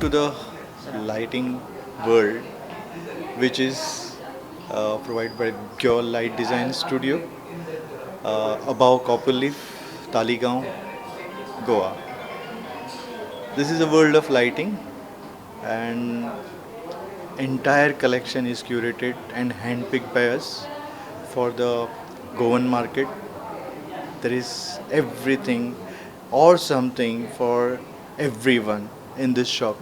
to the lighting world, which is provided by Pure Light Design Studio, above Copperleaf, Taligaon, Goa. This is a world of lighting, and entire collection is curated and handpicked by us for the Goan market. There is everything or something for everyone in this shop.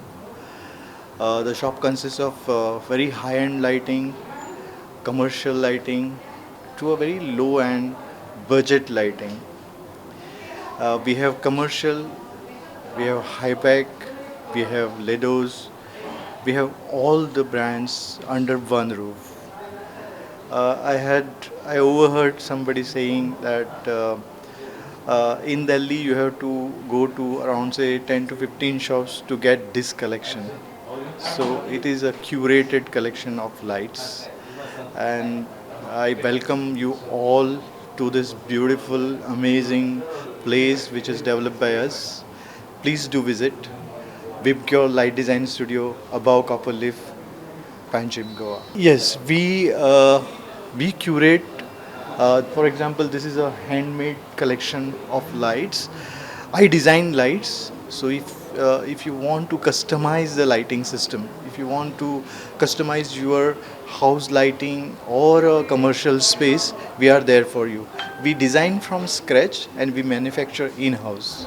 The shop consists of very high-end lighting, commercial lighting, to a very low-end budget lighting. We have commercial, we have high-pack, we have Ledos, we have all the brands under one roof. I overheard somebody saying that in Delhi you have to go to around say 10 to 15 shops to get this collection. So it is a curated collection of lights, and I welcome you all to this beautiful, amazing place which is developed by us. Please do visit Vibcure Light Design Studio above Copperleaf, Panjim, Goa. Yes, we curate. For example, this is a handmade collection of lights. I design lights. So if you want to customize the lighting system, if you want to customize your house lighting or a commercial space, we are there for you. We design from scratch and we manufacture in house.